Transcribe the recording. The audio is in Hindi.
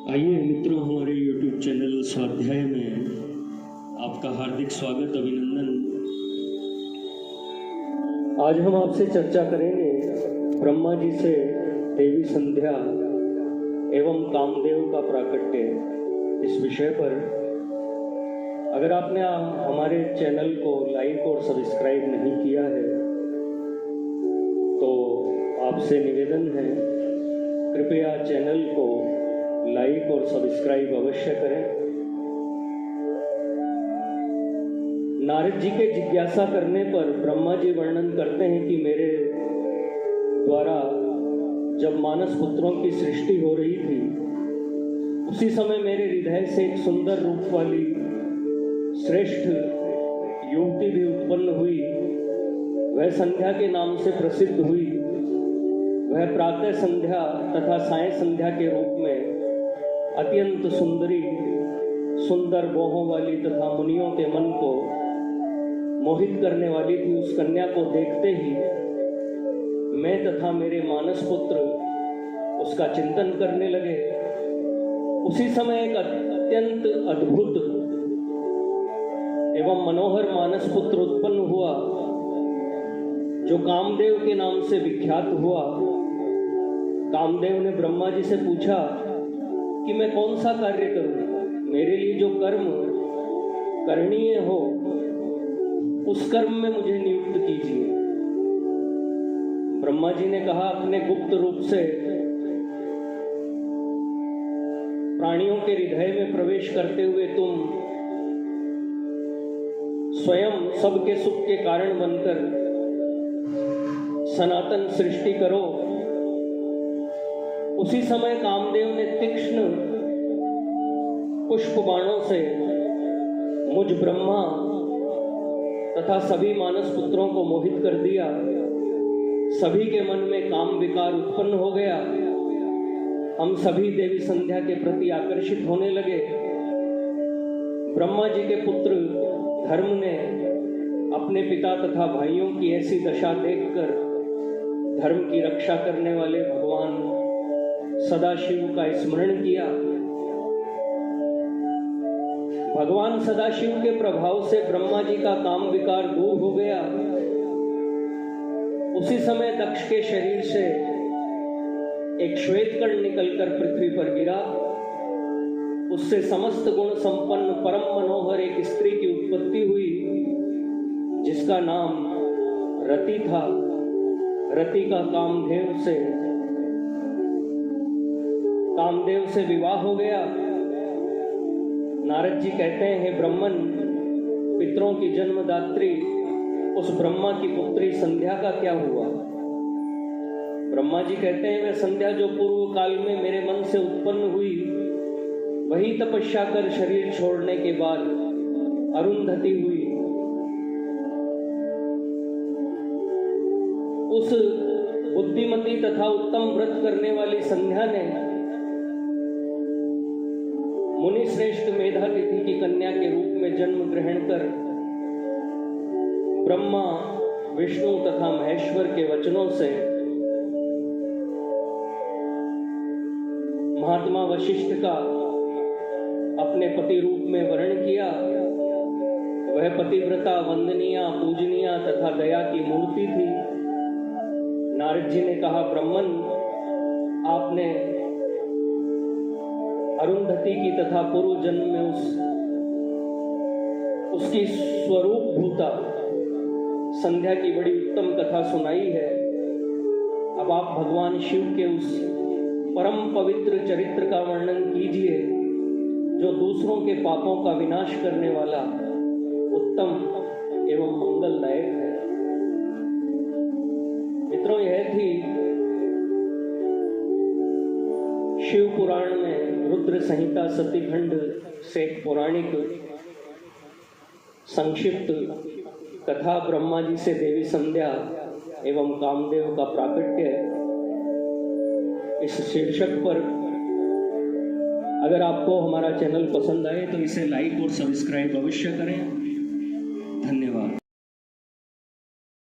आइए मित्रों, हमारे YouTube चैनल स्वाध्याय में आपका हार्दिक स्वागत, अभिनंदन। आज हम आपसे चर्चा करेंगे ब्रह्मा जी से देवी संध्या एवं कामदेव का प्राकट्य, इस विषय पर। अगर आपने हमारे चैनल को लाइक और सब्सक्राइब नहीं किया है तो आपसे निवेदन है, कृपया चैनल को लाइक और सब्सक्राइब अवश्य करें। नारद जी के जिज्ञासा करने पर ब्रह्मा जी वर्णन करते हैं कि मेरे द्वारा जब मानस पुत्रों की सृष्टि हो रही थी, उसी समय मेरे हृदय से एक सुंदर रूप वाली श्रेष्ठ युवती भी उत्पन्न हुई। वह संध्या के नाम से प्रसिद्ध हुई। वह प्रातः संध्या तथा साय संध्या के रूप में अत्यंत सुंदरी, सुंदर बाहों वाली तथा मुनियों के मन को मोहित करने वाली थी। उस कन्या को देखते ही मैं तथा मेरे मानस पुत्र उसका चिंतन करने लगे। उसी समय एक अत्यंत अद्भुत एवं मनोहर मानस पुत्र उत्पन्न हुआ, जो कामदेव के नाम से विख्यात हुआ। कामदेव ने ब्रह्मा जी से पूछा कि मैं कौन सा कार्य करूं, मेरे लिए जो कर्म करणीय हो उस कर्म में मुझे नियुक्त कीजिए। ब्रह्मा जी ने कहा, अपने गुप्त रूप से प्राणियों के हृदय में प्रवेश करते हुए तुम स्वयं सबके सुख के कारण बनकर सनातन सृष्टि करो। उसी समय कामदेव ने तीक्ष्ण पुष्प बाणों से मुझ ब्रह्मा तथा सभी मानस पुत्रों को मोहित कर दिया। सभी के मन में काम विकार उत्पन्न हो गया। हम सभी देवी संध्या के प्रति आकर्षित होने लगे। ब्रह्मा जी के पुत्र धर्म ने अपने पिता तथा भाइयों की ऐसी दशा देखकर धर्म की रक्षा करने वाले भगवान सदाशिव का स्मरण किया। भगवान सदाशिव के प्रभाव से ब्रह्मा जी का काम विकार दूर हो गया। उसी समय दक्ष के शरीर से एक श्वेत कण निकलकर पृथ्वी पर गिरा। उससे समस्त गुण संपन्न परम मनोहर एक स्त्री की उत्पत्ति हुई, जिसका नाम रति था। रति का कामदेव से विवाह हो गया। नारद जी कहते हैं, हे ब्रह्मन, पितरों की जन्मदात्री उस ब्रह्मा की पुत्री संध्या का क्या हुआ? ब्रह्मा जी कहते हैं, वह संध्या जो पूर्व काल में मेरे मन से उत्पन्न हुई, वही तपस्या कर शरीर छोड़ने के बाद अरुंधति हुई। उस बुद्धिमती तथा उत्तम व्रत करने वाली संध्या ने मुनि श्रेष्ठ मेधातिथि की कन्या के रूप में जन्म ग्रहण कर ब्रह्मा, विष्णु तथा महेश्वर के वचनों से महात्मा वशिष्ठ का अपने पति रूप में वर्ण किया। वह पतिव्रता, वंदनीय, पूजनीय तथा दया की मूर्ति थी। नारद जी ने कहा, ब्रह्मन, आपने अरुंधति की तथा पूर्व जन्म में उसकी स्वरूप भूता संध्या की बड़ी उत्तम कथा सुनाई है। अब आप भगवान शिव के उस परम पवित्र चरित्र का वर्णन कीजिए, जो दूसरों के पापों का विनाश करने वाला उत्तम एवं मंगलदायक है। मित्रों, यह थी शिव पुराण में रुद्र संहिता सतीखंड से एक पौराणिक संक्षिप्त कथा, ब्रह्मा जी से देवी संध्या एवं कामदेव का प्राकट्य। इस शीर्षक पर अगर आपको हमारा चैनल पसंद आए तो इसे लाइक और सब्सक्राइब अवश्य करें। धन्यवाद।